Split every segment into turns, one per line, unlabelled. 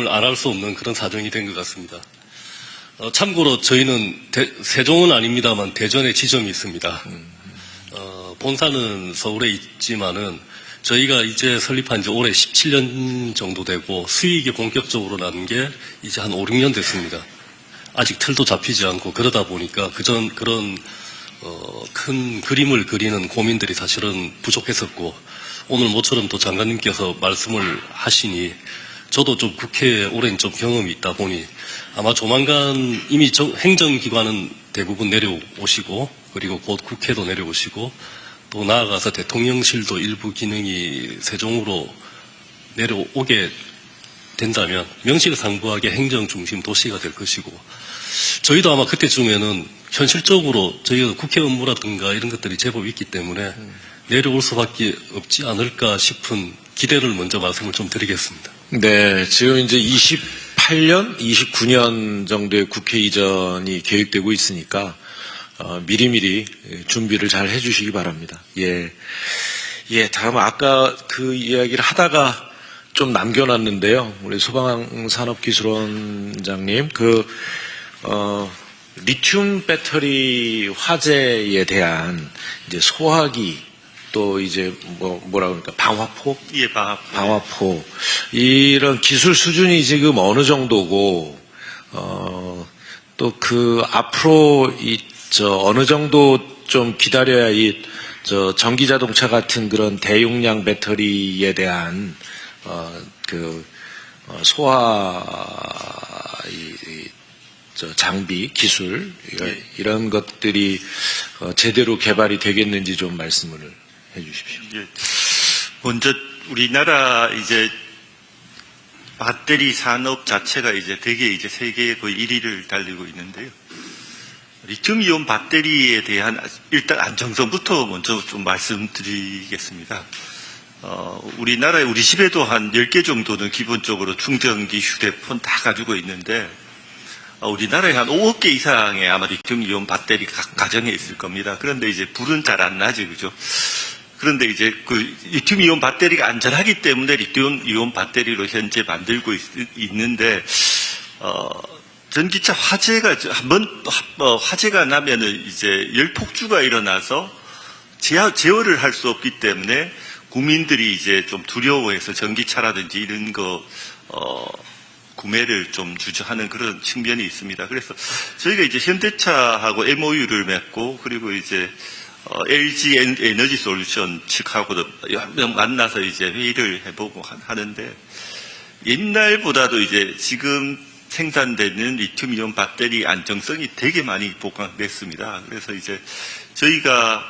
말씀을 안 할 수 없는 그런 사정이 된 것 같습니다. 참고로 저희는 세종은 아닙니다만 대전에 지점이 있습니다. 본사는 서울에 있지만은 저희가 이제 설립한 지 올해 17년 정도 되고 수익이 본격적으로 나는 게 이제 한 5, 6년 됐습니다. 아직 틀도 잡히지 않고 그러다 보니까 그런 큰 그림을 그리는 고민들이 사실은 부족했었고 오늘 모처럼 또 장관님께서 말씀을 하시니 저도 좀 국회에 오랜 좀 경험이 있다 보니 아마 조만간 이미 행정기관은 대부분 내려오시고 그리고 곧 국회도 내려오시고 또 나아가서 대통령실도 일부 기능이 세종으로 내려오게 된다면 명실상부하게 행정중심 도시가 될 것이고 저희도 아마 그때쯤에는 현실적으로 저희가 국회 업무라든가 이런 것들이 제법 있기 때문에 내려올 수밖에 없지 않을까 싶은 기대를 먼저 말씀을 좀 드리겠습니다.
네, 지금 이제 28년, 29년 정도의 국회 이전이 계획되고 있으니까 미리미리 준비를 잘 해주시기 바랍니다. 예, 다음 아까 그 이야기를 하다가 좀 남겨놨는데요. 우리 소방산업기술원장님, 리튬 배터리 화재에 대한 이제 소화기 또 이제 뭐라 그러니까 방화포?
예, 방화포.
방화포. 이런 기술 수준이 지금 어느 정도고, 또 앞으로 어느 정도 좀 기다려야 전기 자동차 같은 그런 대용량 배터리에 대한, 소화, 장비, 기술, 이런 것들이 제대로 개발이 되겠는지 좀 말씀을 해 주십시오.
예. 먼저 우리나라 이제 배터리 산업 자체가 이제 되게 이제 세계의 거의 1위를 달리고 있는데요. 리튬이온 배터리에 대한 일단 안정성부터 먼저 좀 말씀드리겠습니다. 우리나라에 우리 집에도 한 10개 정도는 기본적으로 충전기, 휴대폰 다 가지고 있는데 우리나라에 한 5억 개 이상의 아마 리튬이온 배터리 각 가정에 있을 겁니다. 그런데 이제 불은 잘 안 나지, 그죠? 그런데 이제 리튬이온 배터리가 안전하기 때문에 리튬이온 배터리로 현재 만들고 있는데, 전기차 화재가 화재가 나면은 이제 열폭주가 일어나서 제어를 할 수 없기 때문에 국민들이 이제 좀 두려워해서 전기차라든지 이런 구매를 좀 주저하는 그런 측면이 있습니다. 그래서 저희가 이제 현대차하고 MOU를 맺고 그리고 이제 LG 에너지 솔루션 측하고도 만나서 이제 회의를 해보고 하는데 옛날보다도 이제 지금 생산되는 리튬이온 배터리 안정성이 되게 많이 보강됐습니다. 그래서 이제 저희가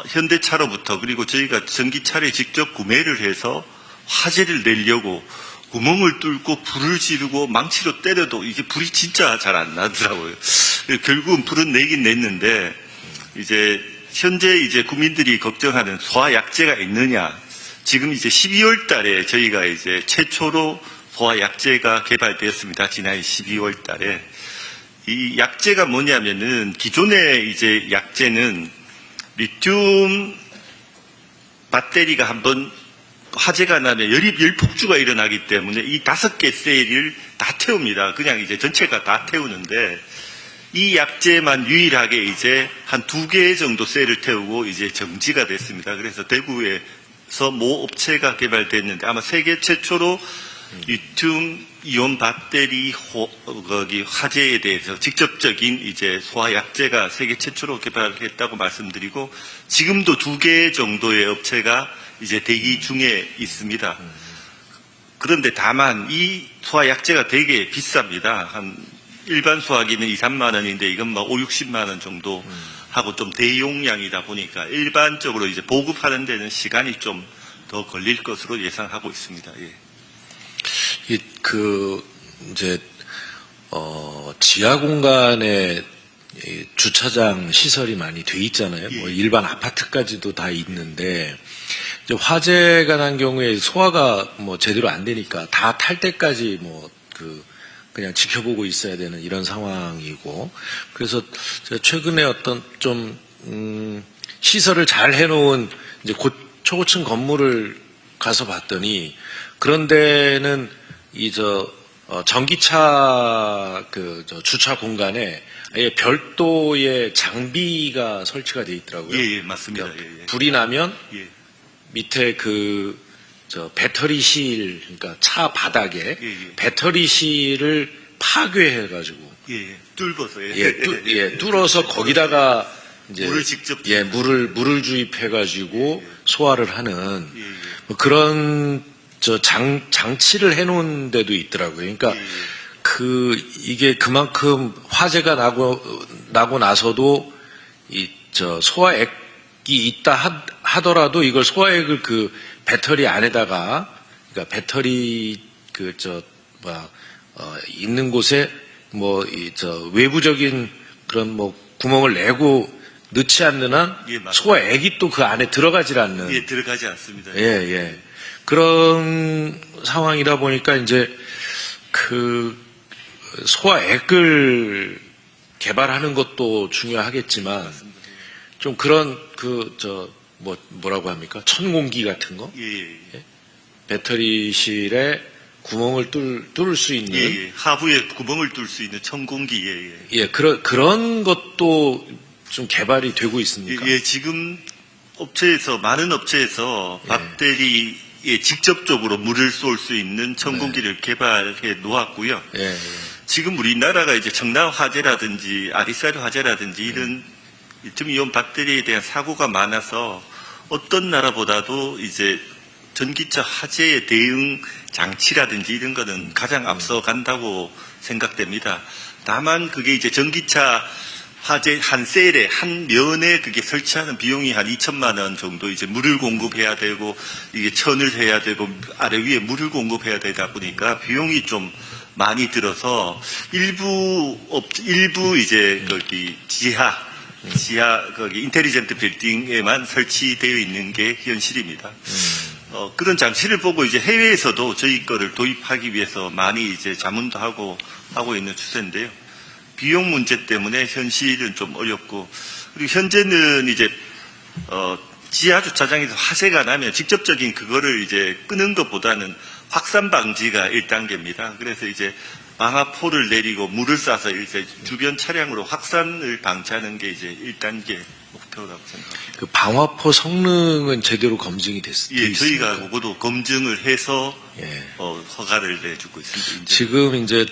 현대차로부터 그리고 저희가 전기차를 직접 구매를 해서 화재를 내려고 구멍을 뚫고 불을 지르고 망치로 때려도 이게 불이 진짜 잘 안 나더라고요. 결국은 불은 내긴 냈는데 이제 현재 이제 국민들이 걱정하는 소화약제가 있느냐. 지금 이제 12월 달에 저희가 이제 최초로 소화약제가 개발되었습니다. 지난 12월 달에. 이 약제가 뭐냐면은 기존의 이제 약제는 리튬 배터리가 한번 화재가 나면 열폭주가 일어나기 때문에 이 5개 셀을 다 태웁니다. 그냥 이제 전체가 다 태우는데 이 약제만 유일하게 이제 한 2개 정도 셀을 태우고 이제 정지가 됐습니다. 그래서 대구에서 모 업체가 개발됐는데 아마 세계 최초로 리튬 이온 배터리 화재에 대해서 직접적인 이제 소화 약제가 세계 최초로 개발했다고 말씀드리고 지금도 2개 정도의 업체가 이제 대기 중에 있습니다. 그런데 다만 이 소화 약제가 되게 비쌉니다. 한 일반 소화기는 2, 3만 원인데 이건 막 5, 60만 원 정도 하고 좀 대용량이다 보니까 일반적으로 이제 보급하는 데는 시간이 좀 더 걸릴 것으로 예상하고 있습니다. 예.
이제 지하 공간에 주차장 시설이 많이 돼 있잖아요. 뭐 일반 아파트까지도 다 있는데 이제 화재가 난 경우에 소화가 뭐 제대로 안 되니까 다 탈 때까지 그냥 지켜보고 있어야 되는 이런 상황이고 그래서 제가 최근에 어떤 좀 시설을 잘 해놓은 이제 초고층 건물을 가서 봤더니 그런 데는 전기차 주차 공간에 아예 별도의 장비가 설치가 돼 있더라고요.
예, 예, 맞습니다.
그러니까
예, 예.
불이 나면
예,
밑에 배터리실, 그러니까 차 바닥에
예, 예.
배터리실을 파괴해가지고
예, 예. 뚫어서, 예.
뚫어서 거기다가 이제
물을 직접
물을 주입해가지고 소화를 하는
예, 예.
뭐 그런 장치를 해놓은 데도 있더라고요. 그러니까
예, 예.
이게 그만큼 화재가 나고 나서도 소화액이 있다 하더라도 이걸 소화액을 배터리 안에다가, 그러니까 배터리 있는 곳에 외부적인 그런 구멍을 내고 넣지 않는 한
예, 맞습니다.
소화액이 또 그 안에 들어가질 않는.
예, 들어가지 않습니다.
예. 그런 상황이다 보니까 이제 소화액을 개발하는 것도 중요하겠지만 좀 그런 뭐라고 합니까? 천공기 같은 거?
예.
배터리실에 구멍을 뚫을 수 있는.
예. 하부에 구멍을 뚫을 수 있는 천공기, 예.
그런 것도 좀 개발이 되고 있습니까?
예, 지금 많은 업체에서
예.
배터리에 직접적으로 물을 쏠 수 있는 천공기를 개발해 놓았고요.
예.
지금 우리나라가 이제 청라 화재라든지 아리사르 화재라든지 이런 리튬이온 배터리에 대한 사고가 많아서 어떤 나라보다도 이제 전기차 화재에 대응 장치라든지 이런 거는 가장 앞서 간다고 생각됩니다. 다만 그게 이제 전기차 화재 한 셀에 한 면에 그게 설치하는 비용이 한 2천만 원 정도 이제 물을 공급해야 되고 이게 천을 해야 되고 아래 위에 물을 공급해야 되다 보니까 비용이 좀 많이 들어서 일부 이제 거기 지하 거기 인텔리전트 빌딩에만 설치되어 있는 게 현실입니다. 그런 장치를 보고 이제 해외에서도 저희 거를 도입하기 위해서 많이 이제 자문도 하고 있는 추세인데요. 비용 문제 때문에 현실은 좀 어렵고, 그리고 현재는 이제 지하 주차장에서 화재가 나면 직접적인 그거를 이제 끄는 것보다는 확산 방지가 1단계입니다. 그래서 이제 방화포를 내리고 물을 쏴서 이제 주변 차량으로 확산을 방지하는 게 이제 1단계 목표라고 생각합니다.
그 방화포 성능은 제대로 검증이 됐습니까?
예, 저희가 그것도 검증을 해서
예.
허가를 내주고 있습니다. 이제.
지금 이제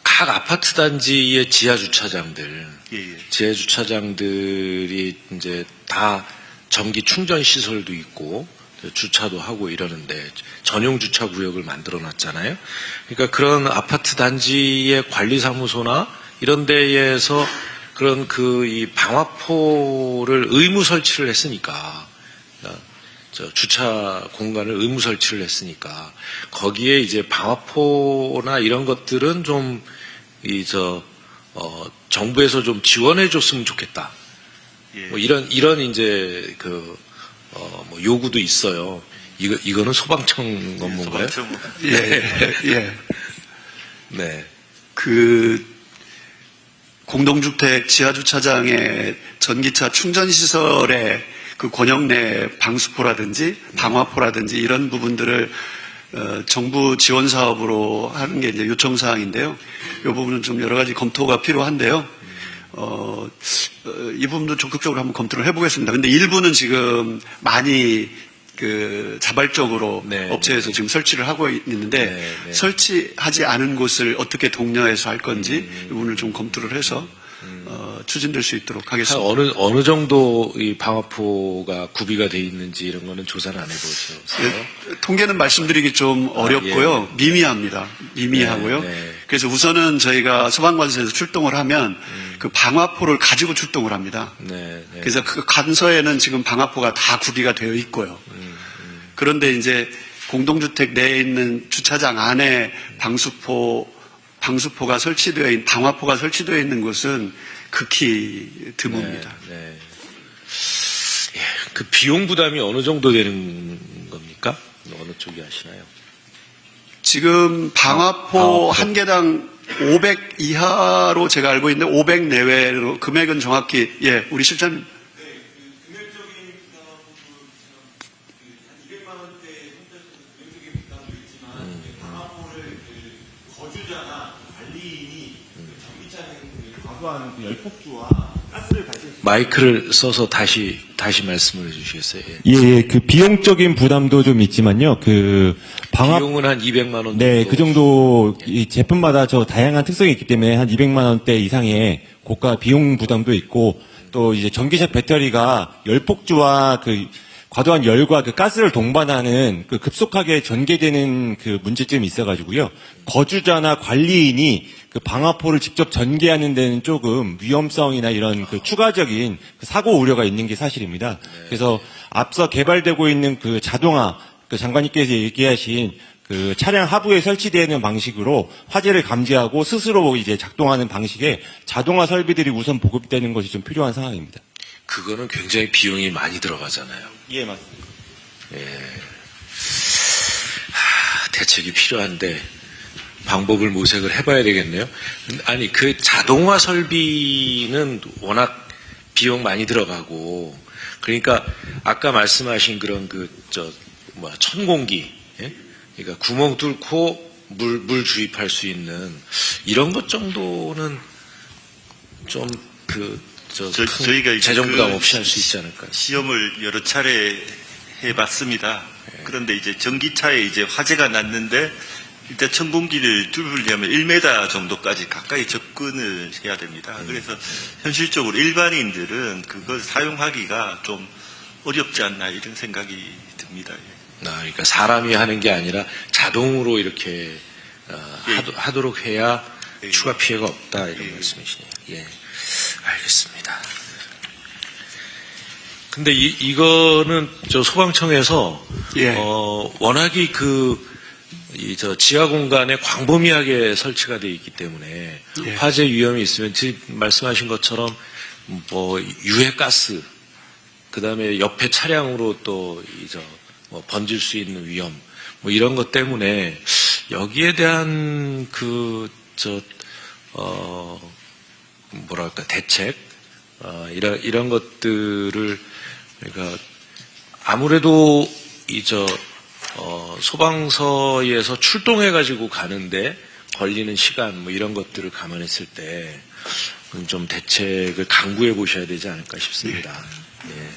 각 아파트 단지의 지하 주차장들,
예.
지하 주차장들이 이제 다 전기 충전 시설도 있고 주차도 하고 이러는데 전용 주차 구역을 만들어 놨잖아요. 그러니까 그런 아파트 단지의 관리사무소나 이런 데에서 그런 이 방화포를 의무 설치를 했으니까, 주차 공간을 의무 설치를 했으니까 거기에 이제 방화포나 이런 것들은 좀 정부에서 좀 지원해 줬으면 좋겠다.
예.
뭐 이런 이제 뭐 요구도 있어요. 이거는 소방청 업무인가요?
소방청.
예.
네.
공동주택 지하주차장의 전기차 충전시설의 그 권역 내 방수포라든지 방화포라든지 이런 부분들을 정부 지원 사업으로 하는 게 이제 요청사항인데요. 이 부분은 좀 여러 가지 검토가 필요한데요. 이 부분도 적극적으로 한번 검토를 해보겠습니다. 근데 일부는 지금 많이 자발적으로
네,
업체에서 지금 설치를 하고 있는데
네.
설치하지 않은 곳을 어떻게 독려해서 할 건지 이 부분을 좀 검토를 해서 추진될 수 있도록
한
하겠습니다.
어느 정도 이 방화포가 구비가 돼 있는지 이런 거는 조사는 안 해보셨어요?
예, 통계는 말씀드리기 좀 어렵고요.
예.
미미합니다. 미미하고요.
네.
그래서 우선은 저희가 소방관서에서 출동을 하면 그 방화포를 가지고 출동을 합니다.
네.
그래서 그 간서에는 지금 방화포가 다 구비가 되어 있고요. 그런데 이제 공동주택 내에 있는 주차장 안에 방화포가 설치되어 있는 곳은 극히 드뭅니다.
네. 예, 그 비용 부담이 어느 정도 되는 겁니까? 어느 쪽이 하시나요?
지금 방화포 한 개당 500 이하로 제가 알고 있는데 500 내외로 금액은 정확히 우리 실장님.
금액적인 부담은 한 200만 원대 형태에서도 금액적인 부담도 있지만 거주자나 관리인이 전기차량의 과도한 그 열폭주와 가스를 발생.
마이크를 써서 다시 말씀을 해주시겠어요? 예.
예, 그 비용적인 부담도 좀 있지만요. 그 방화
비용은 한 200만 원 정도.
네, 그 정도 이 제품마다 저 다양한 특성이 있기 때문에 한 200만 원대 이상의 고가 비용 부담도 있고 또 이제 전기차 배터리가 열폭주와 그 과도한 열과 그 가스를 동반하는 그 급속하게 전개되는 그 문제점이 있어가지고요. 거주자나 관리인이 그 방화포를 직접 전개하는 데는 조금 위험성이나 이런 그 추가적인 그 사고 우려가 있는 게 사실입니다. 그래서 앞서 개발되고 있는 그 자동화, 그 장관님께서 얘기하신 그 차량 하부에 설치되는 방식으로 화재를 감지하고 스스로 이제 작동하는 방식의 자동화 설비들이 우선 보급되는 것이 좀 필요한 상황입니다.
그거는 굉장히 비용이 많이 들어가잖아요.
예, 맞습니다.
대책이 필요한데 방법을 모색을 해봐야 되겠네요. 아니 그 자동화 설비는 워낙 비용 많이 들어가고 그러니까 아까 말씀하신 그런 천공기, 예? 그러니까 구멍 뚫고 물 주입할 수 있는 이런 것 정도는 좀
저희가 이제
재정 부담
그
없이 할 수 있지 않을까요?
시험을 여러 차례 해봤습니다. 그런데 이제 전기차에 이제 화재가 났는데 일단 천공기를 뚫으려면 1m 정도까지 가까이 접근을 해야 됩니다. 그래서 현실적으로 일반인들은 그걸 사용하기가 좀 어렵지 않나 이런 생각이 듭니다.
그러니까 사람이 하는 게 아니라 자동으로 이렇게 하도록 해야
예.
추가 피해가 없다 이런
예.
말씀이시네요. 예, 알겠습니다. 근데 이거는 소방청에서
예.
워낙이 지하 공간에 광범위하게 설치가 되어 있기 때문에
예.
화재 위험이 있으면 지금 말씀하신 것처럼 유해 가스 그다음에 옆에 차량으로 또 번질 수 있는 위험 이런 것 때문에 여기에 대한 대책 이런 것들을 그러니까 아무래도 소방서에서 출동해 가지고 가는데 걸리는 시간 이런 것들을 감안했을 때 좀 대책을 강구해 보셔야 되지 않을까 싶습니다. 예.